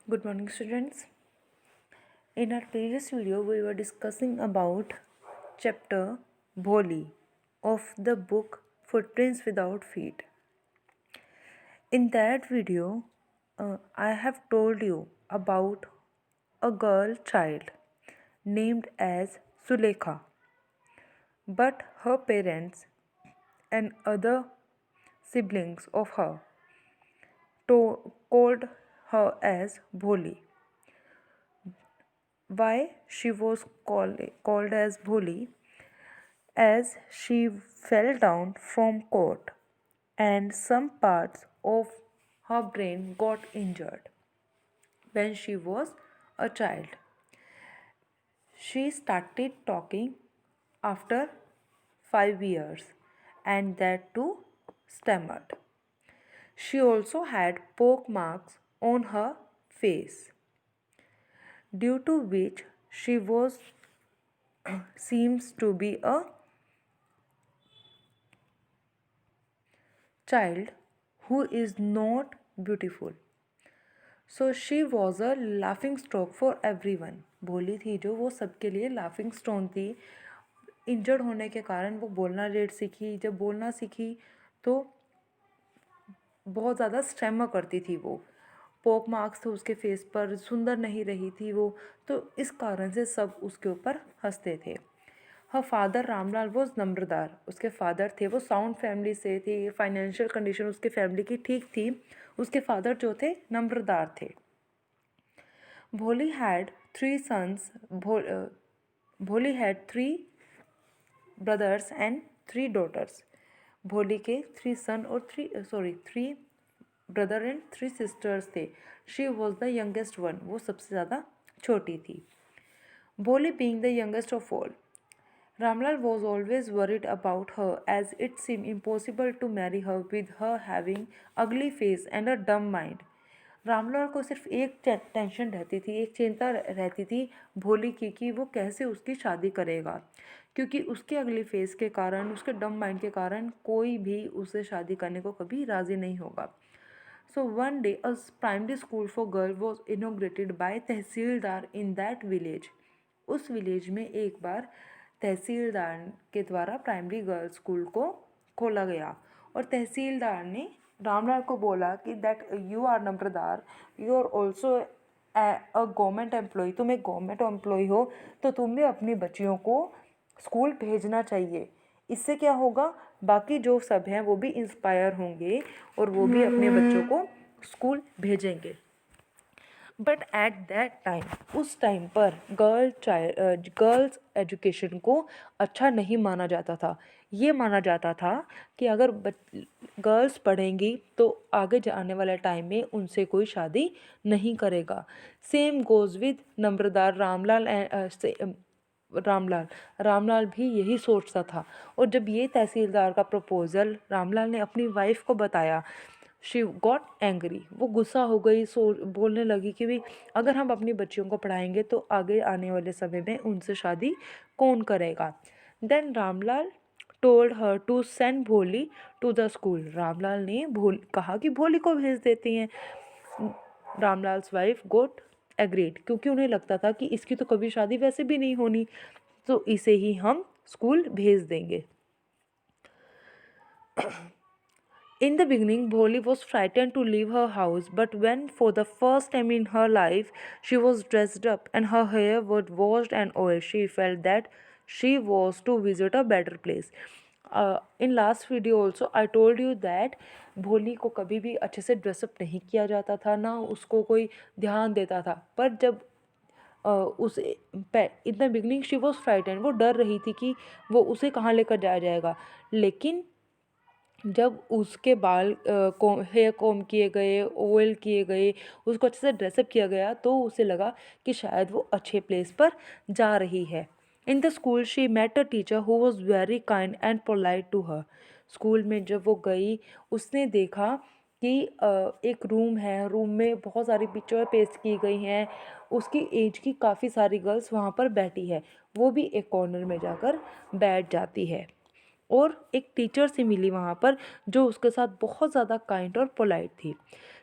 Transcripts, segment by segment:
Good morning, students. In our previous video, we were discussing about chapter Bholi of the book Footprints Without Feet. In that video, I have told you about a girl child named as Sulekha, but her parents and other siblings of her called her as Bholi. Why she was called as Bholi? As she fell down from court and some parts of her brain got injured when she was a child. She started talking after 5 years and that too stammered. She also had poke marks on her face, due to which she was seems to be a child who is not beautiful. So she was a laughing stock for everyone. भोली थी जो, वो सबके लिए laughing stone थी. Injured होने के कारण वो बोलना लेट सीखी. जब बोलना सीखी तो बहुत ज़्यादा स्टैमर करती थी वो. पोक मार्क्स थे उसके फेस पर, सुंदर नहीं रही थी वो. तो इस कारण से सब उसके ऊपर हंसते थे. Her father Ramlal was nambardar. उसके फादर थे वो साउंड फैमिली से थे. फाइनेंशियल कंडीशन उसके फैमिली की ठीक थी. उसके फादर जो थे नम्रदार थे. भोली हैड 3 सन्स. भोली हैड 3 ब्रदर्स एंड 3 डॉटर्स. भोली के 3 सन और 3 ब्रदर एंड 3 सिस्टर्स थे. She was the youngest one. वो सबसे ज़्यादा छोटी थी. भोली being the youngest of all, Ramlal was always worried about her as it seemed impossible to marry her with her having ugly face and a dumb mind. Ramlal को सिर्फ एक tension रहती थी, एक चिंता रहती थी भोली की कि वो कैसे उसकी शादी करेगा, क्योंकि उसके अगली फेस के कारण, उसके डम माइंड के कारण कोई भी उसे शादी करने को कभी राज़ी नहीं होगा. So one day a primary school for girls was inaugurated by tehsildar in that village. उस विलेज में एक बार तहसीलदार के द्वारा प्राइमरी गर्ल्स स्कूल को खोला गया और तहसीलदार ने रामलाल को बोला कि that you are nambardar, you are also a government employ. तुम एक गवर्नमेंट एम्प्लॉय हो तो तुम्हें अपनी बच्चियों को स्कूल भेजना चाहिए. इससे क्या होगा, बाकी जो सब हैं वो भी इंस्पायर होंगे और वो भी अपने बच्चों को स्कूल भेजेंगे. बट एट दैट टाइम, उस टाइम पर गर्ल्स एजुकेशन को अच्छा नहीं माना जाता था. ये माना जाता था कि अगर गर्ल्स पढ़ेंगी तो आगे जाने वाले टाइम में उनसे कोई शादी नहीं करेगा. Same goes with nambardar. Ramlal भी यही सोचता था. और जब ये तहसीलदार का प्रपोज़ल रामलाल ने अपनी वाइफ को बताया, शी गॉट एंग्री. वो गुस्सा हो गई. बोलने लगी कि भाई अगर हम अपनी बच्चियों को पढ़ाएंगे तो आगे आने वाले समय में उनसे शादी कौन करेगा. Then Ramlal told her to send Bholi to the school. Ramlal ने कहा कि भोली को भेज देती हैं. रामलाल्स वाइफ गॉट एग्रीड, क्योंकि उन्हें लगता था कि इसकी तो कभी शादी वैसे भी नहीं होनी, तो इसे ही हम स्कूल भेज देंगे. In the beginning, Bholi was frightened to leave her house, but when for the first time in her life she was dressed up and her hair was washed and oiled, she felt that she was to visit a better place. In last video also I told you that भोली को कभी भी अच्छे से dress up नहीं किया जाता था, ना उसको कोई ध्यान देता था. पर जब उस in the beginning she was frightened, वो डर रही थी कि वो उसे कहाँ लेकर जाया जाएगा. लेकिन जब उसके बाल हेयर कॉम किए गए, ऑयल किए गए, उसको अच्छे से ड्रेसअप किया गया, तो उसे लगा कि शायद वो अच्छे प्लेस पर जा रही है. In the school she met a teacher who was very kind and polite to her. School में जब वो गई, उसने देखा कि एक रूम है, रूम में बहुत सारी पिक्चर पेस्ट की गई हैं. उसकी एज की काफ़ी सारी गर्ल्स वहाँ पर बैठी है. वो भी एक कॉर्नर में जाकर बैठ जाती है. और एक टीचर से मिली वहाँ पर जो उसके साथ बहुत ज़्यादा काइंड और पोलाइट थी।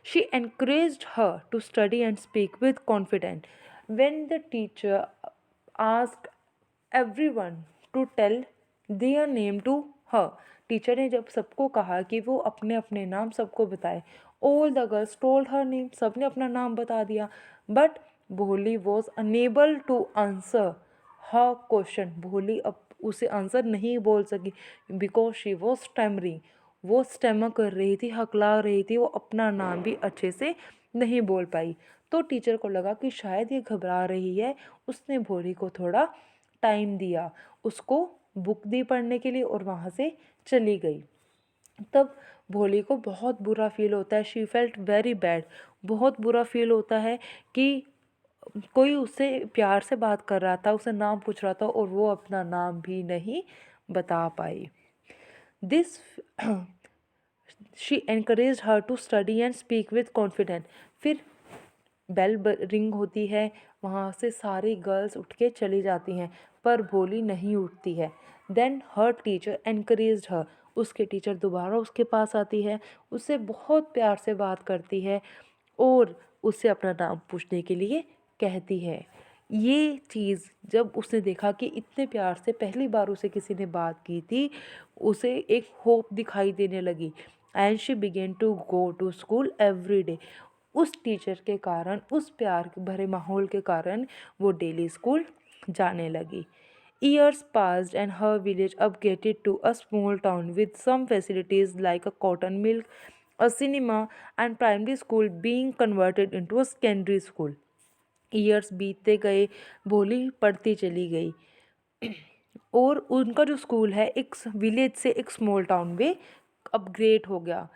She encouraged her to study and speak with confident. When the teacher asked everyone to tell their name to her, teacher ने जब सबको कहा कि वो अपने अपने नाम सबको बताए, all the girls told her name, सबने अपना नाम बता दिया। But Bholi was unable to answer her question, Bholi अब उसे आंसर नहीं बोल सकी बिकॉज शी वॉज स्टैमरिंग, वो स्टैमर कर रही थी, हकला रही थी, वो अपना नाम भी अच्छे से नहीं बोल पाई। तो टीचर को लगा कि शायद ये घबरा रही है, उसने भोली को थोड़ा टाइम दिया, उसको बुक दी पढ़ने के लिए और वहाँ से चली गई। तब भोली को बहुत बुरा फील होता है, शी फेल्ट वेरी बैड, बहुत बुरा फील होता है कि कोई उससे प्यार से बात कर रहा था, उसे नाम पूछ रहा था और वो अपना नाम भी नहीं बता पाई। This she encourage her to study and speak with confident. फिर बेल रिंग होती है, वहाँ से सारी गर्ल्स उठ के चली जाती हैं, पर भोली नहीं उठती है। देन हर टीचर एनकरेज्ड हर, उसके टीचर दोबारा उसके पास आती है, उससे बहुत प्यार से बात करती है और उससे अपना नाम पूछने के लिए कहती है। ये चीज़ जब उसने देखा कि इतने प्यार से पहली बार उसे किसी ने बात की थी, उसे एक होप दिखाई देने लगी and she began to go to school every day. उस टीचर के कारण, उस प्यार के भरे माहौल के कारण वो डेली स्कूल जाने लगी। Years passed and her village upgraded to a small town with some facilities like a cotton mill, a cinema, and primary school being converted into a secondary school. Years बीतते गए, भोली पढ़ती चली गई और उनका जो स्कूल है एक विलेज से एक स्मॉल टाउन में अपग्रेड हो गया।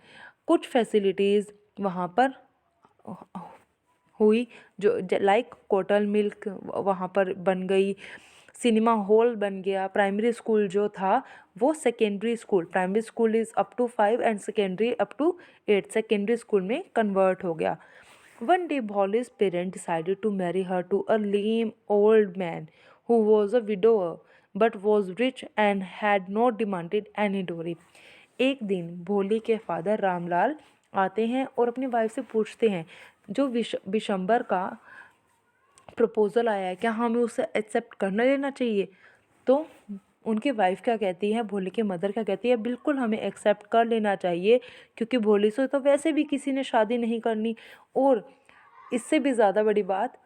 कुछ फैसिलिटीज़ वहाँ पर हुई, जो लाइक कॉटन मिल्क वहाँ पर बन गई, सिनेमा हॉल बन गया, प्राइमरी स्कूल जो था वो secondary school, primary school is up to 5 and secondary up to 8, secondary school में कन्वर्ट हो गया। One day Bolly's parents decided to marry her to a lame old man who was a widower but was rich and had not demanded any dowry. एक दिन भोली के father Ramlal आते हैं और अपनी वाइफ से पूछते हैं जो विशंबर का प्रपोज़ल आया है क्या हमें उसे एक्सेप्ट करना लेना चाहिए। तो उनकी वाइफ क्या कहती है, भोली की मदर क्या कहती है, बिल्कुल हमें एक्सेप्ट कर लेना चाहिए क्योंकि भोली से तो वैसे भी किसी ने शादी नहीं करनी और इससे भी ज़्यादा बड़ी बात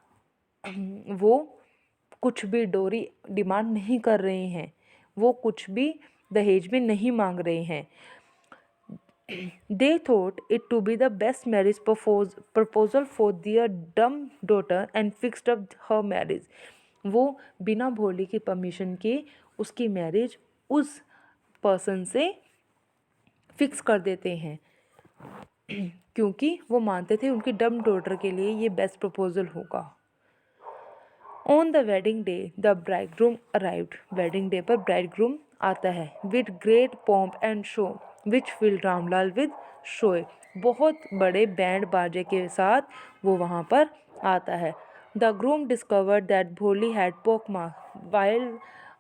वो कुछ भी डोरी डिमांड नहीं कर रहे हैं, वो कुछ भी दहेज में नहीं मांग रहे हैं। They thought it to be the best marriage proposal for their dumb daughter and fixed up her marriage. वो बिना भोली की परमिशन के उसकी मैरिज उस पर्सन से फिक्स कर देते हैं क्योंकि वो मानते थे उनकी डम डॉटर के लिए ये बेस्ट प्रपोजल होगा। On the wedding day the bridegroom arrived. Wedding day पर ब्राइडग्रूम आता है with great pomp and show which fill Ramlal with शोए। बहुत बड़े बैंड बाजे के साथ वो वहाँ पर आता है। द ग्रूम डिस्कवर्ड दैट भोली हैड पोक मार्क वाइल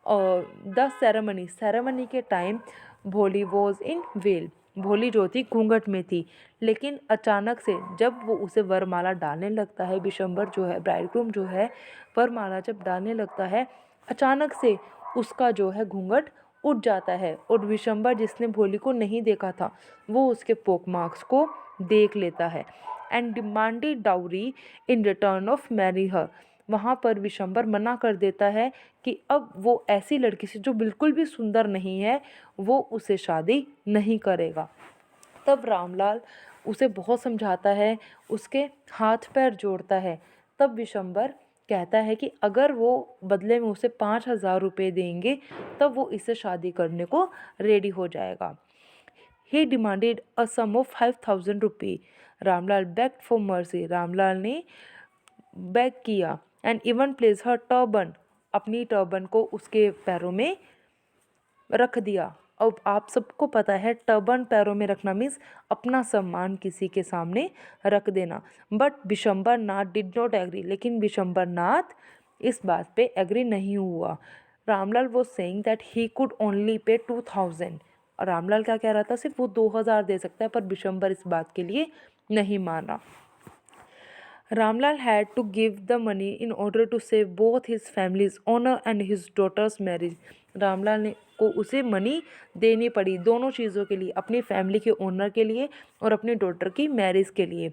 द सेरेमनी के टाइम भोली वॉज इन वेल। भोली जो थी घूंघट में थी, लेकिन अचानक से जब वो उसे वरमाला डालने लगता है, बिशंबर जो है ब्राइडग्रूम जो है वरमाला जब डालने लगता है, अचानक से उसका जो है घूंघट उठ जाता है और विशंबर जिसने भोली को नहीं देखा था वो उसके पोक मार्क्स को देख लेता है and demanded dowry in return of marry her. वहाँ पर विशंबर मना कर देता है कि अब वो ऐसी लड़की से जो बिल्कुल भी सुंदर नहीं है वो उसे शादी नहीं करेगा। तब रामलाल उसे बहुत समझाता है, उसके हाथ पैर जोड़ता है। तब विशंबर कहता है कि अगर वो बदले में उसे 5,000 रुपये देंगे तब वो इससे शादी करने को रेडी हो जाएगा। ही डिमांडेड अ सम ऑफ 5,000 रुपये। Ramlal bagged for mercy. Ramlal ने बेग किया and even place her turban. अपनी टर्बन को उसके पैरों में रख दिया। अब आप सबको पता है टर्बन पैरों में रखना मीन्स अपना सम्मान किसी के सामने रख देना। But Vishambar Nath did not agree. लेकिन विशंबर नाथ इस बात पे एग्री नहीं हुआ। Ramlal was saying that he could only pay 2000। Ramlal क्या कह रहा था, सिर्फ वो 2000 दे सकता है, पर बिशंबर इस बात के लिए नहीं माना। Ramlal had to give the money in order to save both his family's honor and his daughter's marriage। Ramlal ने को उसे मनी देनी पड़ी दोनों चीज़ों के लिए, अपनी फैमिली के ऑनर के लिए और अपनी डॉटर की मैरिज के लिए।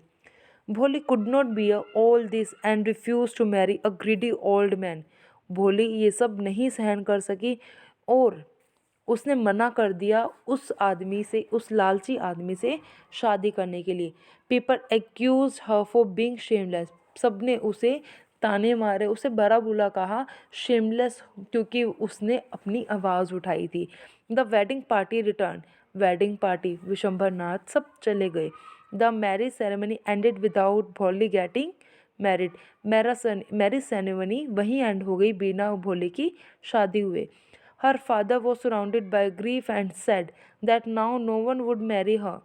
Bholi could not bear all this and refuse to marry a greedy old man. Bholi ये सब नहीं सहन कर सकी और उसने मना कर दिया उस आदमी से, उस लालची आदमी से शादी करने के लिए। People accuse her for being shameless. सब ने उसे ताने मारे, उसे बुरा भला कहा, शेमलेस, क्योंकि उसने अपनी आवाज़ उठाई थी। The wedding party return. Wedding party, Vishambharnath सब चले गए। The marriage ceremony ended without Bholi getting married. Marriage ceremony वहीं एंड हो गई बिना भोले की शादी हुए। Her father was surrounded by grief and said that now no one would marry her।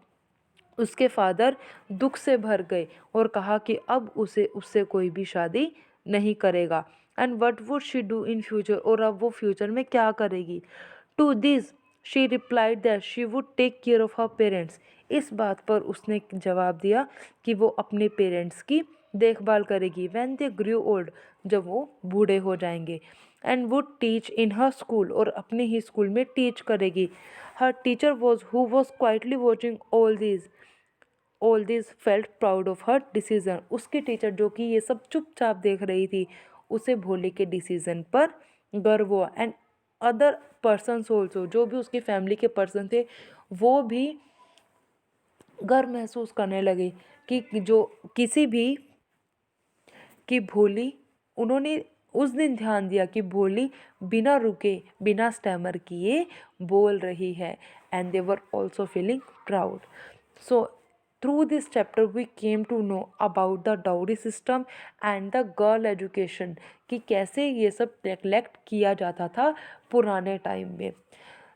उसके फादर दुख से भर गए और कहा कि अब उसे उससे कोई भी शादी नहीं करेगा। And what would she do in future, और अब वो फ्यूचर में क्या करेगी। To this she replied that she would take care of her parents. इस बात पर उसने जवाब दिया कि वो अपने पेरेंट्स की देखभाल करेगी। व्हेन दे ग्रू ओल्ड, जब वो बूढ़े हो जाएंगे। And would teach in her school, और अपने ही स्कूल में टीच करेगी। Her teacher was who was quietly watching all this felt proud of her decision. उसकी टीचर जो कि ये सब चुपचाप देख रही थी, उसे भोले के डिसीजन पर गर्व हुआ। एंड अदर पर्सनस ऑल्सो, जो भी उसकी फैमिली के पर्सन थे, वो भी गर्व महसूस करने लगे कि जो किसी भी कि भोली, उन्होंने उस दिन ध्यान दिया कि भोली बिना रुके, बिना स्टैमर किए बोल रही है। And they were also feeling proud. So through this chapter we came to know about the dowry system and the girl education, कि कैसे ये सब नेग्लेक्ट किया जाता था पुराने टाइम में।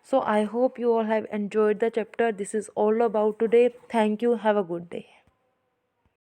So I hope you all have enjoyed the chapter. This is all about today. Thank you. Have a good day.